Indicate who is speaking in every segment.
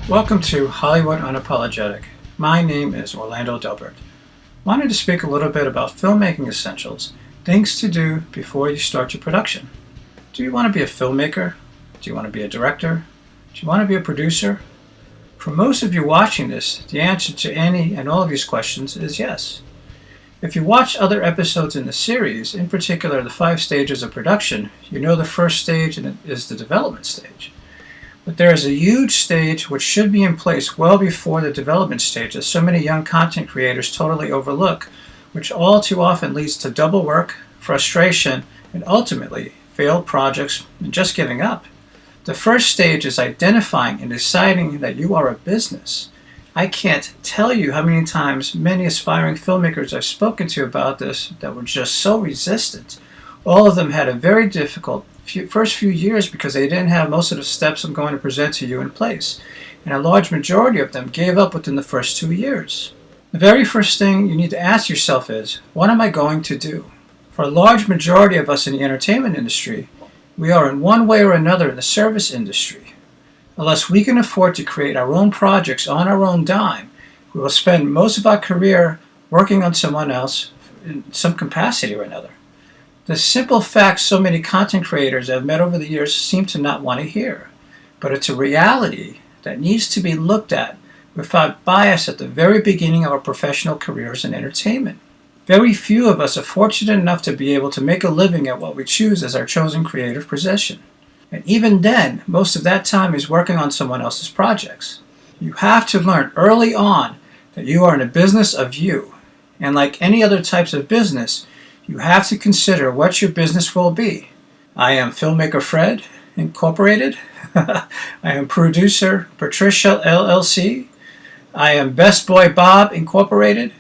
Speaker 1: Welcome to Hollywood Unapologetic. My name is Orlando Delbert. Wanted to speak a little bit about filmmaking essentials, things to do before you start your production. Do you want to be a filmmaker? Do you want to be a director? Do you want to be a producer? For most of you watching this, the answer to any and all of these questions is yes. If you watch other episodes in the series, in particular the 5 stages of production, you know the first stage is the development stage. But there is a huge stage which should be in place well before the development stage that so many young content creators totally overlook, which all too often leads to double work, frustration, and ultimately failed projects and just giving up. The first stage is identifying and deciding that you are a business. I can't tell you how many times many aspiring filmmakers I've spoken to about this that were just so resistant. All of them had a very difficult first few years because they didn't have most of the steps I'm going to present to you in place. And a large majority of them gave up within the first 2 years. The very first thing you need to ask yourself is, what am I going to do? For a large majority of us in the entertainment industry, we are in one way or another in the service industry. Unless we can afford to create our own projects on our own dime, we will spend most of our career working on someone else in some capacity or another. The simple fact so many content creators I've met over the years seem to not want to hear. But it's a reality that needs to be looked at without bias at the very beginning of our professional careers in entertainment. Very few of us are fortunate enough to be able to make a living at what we choose as our chosen creative profession. And even then, most of that time is working on someone else's projects. You have to learn early on that you are in a business of you. And like any other types of business, you have to consider what your business will be. I am Filmmaker Fred, Incorporated. I am Producer Patricia, LLC. I am Best Boy Bob, Incorporated.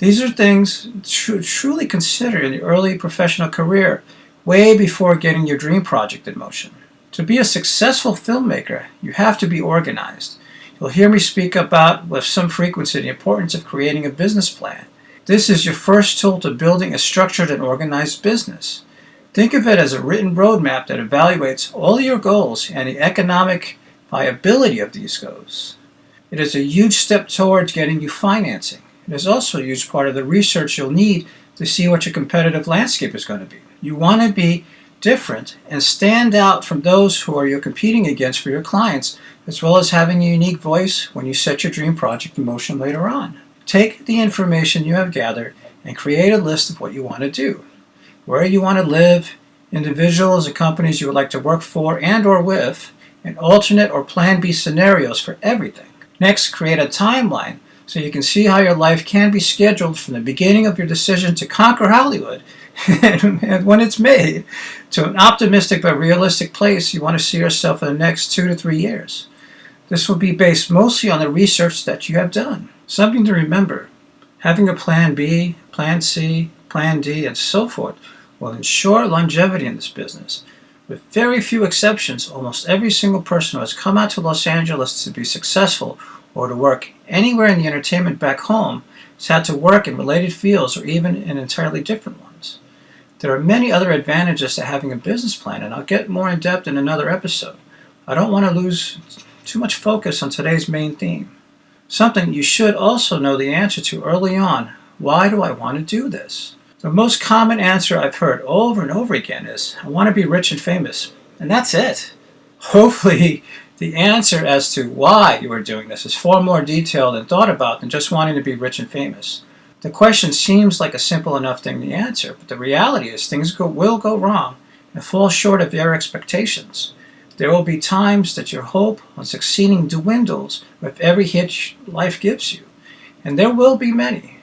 Speaker 1: These are things truly consider in the early professional career, way before getting your dream project in motion. To be a successful filmmaker, you have to be organized. You'll hear me speak about with some frequency the importance of creating a business plan. This is your first tool to building a structured and organized business. Think of it as a written roadmap that evaluates all your goals and the economic viability of these goals. It is a huge step towards getting you financing. It is also a huge part of the research you'll need to see what your competitive landscape is going to be. You want to be different and stand out from those who you're competing against for your clients, as well as having a unique voice when you set your dream project in motion later on. Take the information you have gathered and create a list of what you want to do, where you want to live, individuals and companies you would like to work for and or with, and alternate or plan B scenarios for everything. Next, create a timeline so you can see how your life can be scheduled from the beginning of your decision to conquer Hollywood and when it's made to an optimistic but realistic place you want to see yourself in the next 2 to 3 years. This will be based mostly on the research that you have done. Something to remember, having a plan B, plan C, plan D, and so forth will ensure longevity in this business. With very few exceptions, almost every single person who has come out to Los Angeles to be successful or to work anywhere in the entertainment back home has had to work in related fields or even in entirely different ones. There are many other advantages to having a business plan, and I'll get more in depth in another episode. I don't want to lose too much focus on today's main theme. Something you should also know the answer to early on. Why do I want to do this? The most common answer I've heard over and over again is, I want to be rich and famous. And that's it. Hopefully, the answer as to why you are doing this is far more detailed and thought about than just wanting to be rich and famous. The question seems like a simple enough thing to answer, but the reality is things will go wrong and fall short of your expectations. There will be times that your hope on succeeding dwindles with every hit life gives you, and there will be many.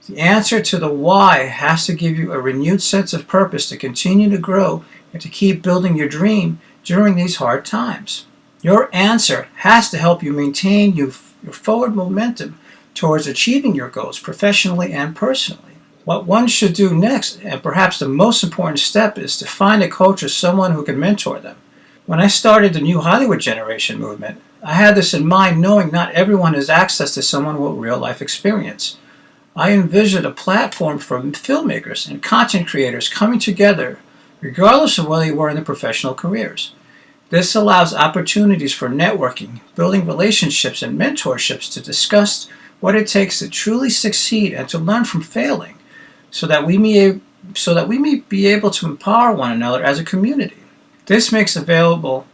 Speaker 1: The answer to the why has to give you a renewed sense of purpose to continue to grow and to keep building your dream during these hard times. Your answer has to help you maintain your forward momentum towards achieving your goals professionally and personally. What one should do next, and perhaps the most important step, is to find a coach or someone who can mentor them. When I started the New Hollywood Generation movement, I had this in mind, knowing not everyone has access to someone with real-life experience. I envisioned a platform for filmmakers and content creators coming together, regardless of where they were in their professional careers. This allows opportunities for networking, building relationships, and mentorships to discuss what it takes to truly succeed and to learn from failing, so that we may be able to empower one another as a community. This makes available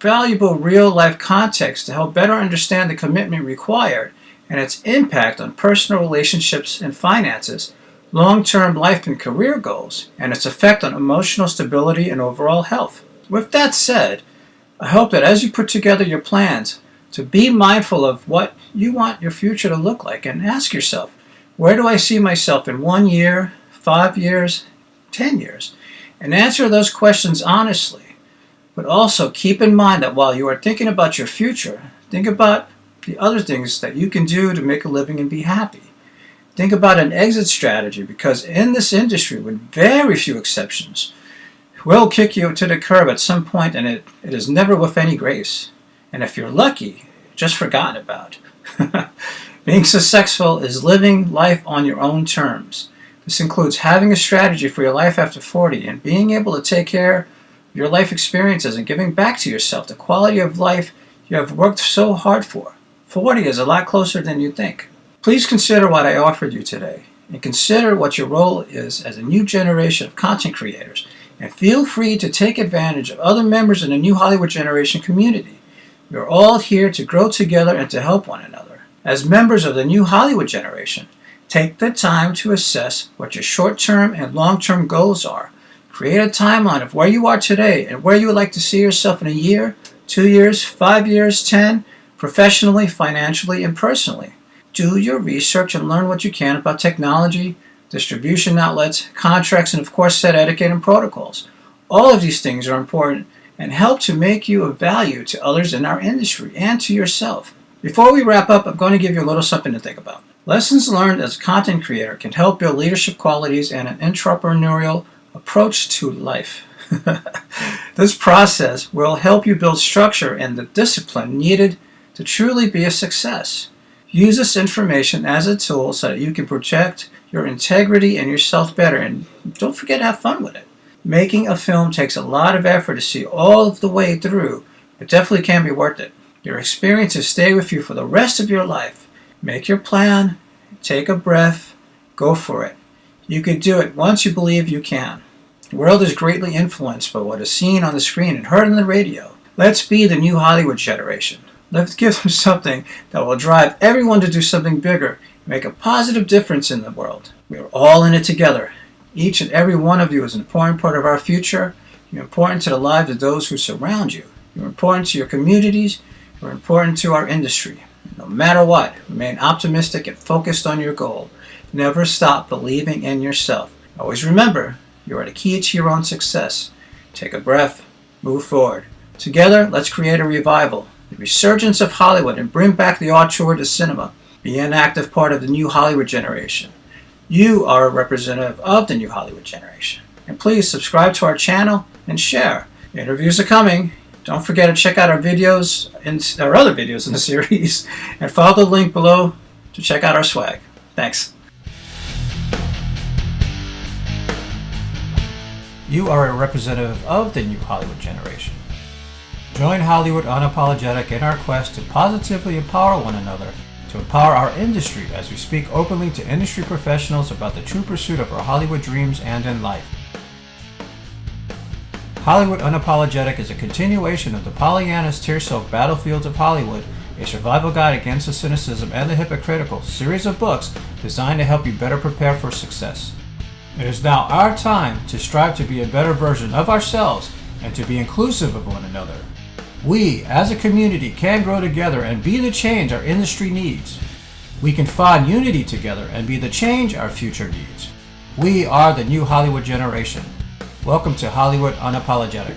Speaker 1: valuable real-life context to help better understand the commitment required and its impact on personal relationships and finances, long-term life and career goals, and its effect on emotional stability and overall health. With that said, I hope that as you put together your plans, to be mindful of what you want your future to look like and ask yourself, where do I see myself in 1 year, 5 years, 10 years? And answer those questions honestly. But also keep in mind that while you are thinking about your future, think about the other things that you can do to make a living and be happy. Think about an exit strategy, because in this industry, with very few exceptions, will kick you to the curb at some point, and it is never with any grace. And if you're lucky, just forgotten about. Being successful is living life on your own terms. This includes having a strategy for your life after 40 and being able to take care of your life experiences and giving back to yourself the quality of life you have worked so hard for. 40 is a lot closer than you think. Please consider what I offered you today, and consider what your role is as a new generation of content creators, and feel free to take advantage of other members in the New Hollywood Generation community. We are all here to grow together and to help one another. As members of the New Hollywood Generation, take the time to assess what your short-term and long-term goals are. Create a timeline of where you are today and where you would like to see yourself in a year, 2 years, 5 years, 10, professionally, financially, and personally. Do your research and learn what you can about technology, distribution outlets, contracts, and of course set etiquette and protocols. All of these things are important and help to make you of value to others in our industry and to yourself. Before we wrap up, I'm going to give you a little something to think about. Lessons learned as a content creator can help build leadership qualities and an entrepreneurial approach to life. This process will help you build structure and the discipline needed to truly be a success. Use this information as a tool so that you can project your integrity and yourself better, and don't forget to have fun with it. Making a film takes a lot of effort to see all of the way through, but definitely can be worth it. Your experiences stay with you for the rest of your life. Make your plan, take a breath, go for it. You can do it once you believe you can. The world is greatly influenced by what is seen on the screen and heard on the radio. Let's be the New Hollywood Generation. Let's give them something that will drive everyone to do something bigger and make a positive difference in the world. We are all in it together. Each and every one of you is an important part of our future. You're important to the lives of those who surround you. You're important to your communities. You're important to our industry. No matter what, remain optimistic and focused on your goal. Never stop believing in yourself. Always remember, you are the key to your own success. Take a breath, move forward. Together, let's create a revival, the resurgence of Hollywood, and bring back the auteur to cinema. Be an active part of the New Hollywood Generation. You are a representative of the New Hollywood Generation. And please subscribe to our channel and share. Interviews are coming. Don't forget to check out our videos and our other videos in the series, and follow the link below to check out our swag. Thanks. You are a representative of the New Hollywood Generation. Join Hollywood Unapologetic in our quest to positively empower one another, to empower our industry as we speak openly to industry professionals about the true pursuit of our Hollywood dreams and in life. Hollywood Unapologetic is a continuation of the Pollyanna's tear-soaked Battlefields of Hollywood, a survival guide against the cynicism and the hypocritical series of books designed to help you better prepare for success. It is now our time to strive to be a better version of ourselves and to be inclusive of one another. We, as a community, can grow together and be the change our industry needs. We can find unity together and be the change our future needs. We are the New Hollywood Generation. Welcome to Hollywood Unapologetic.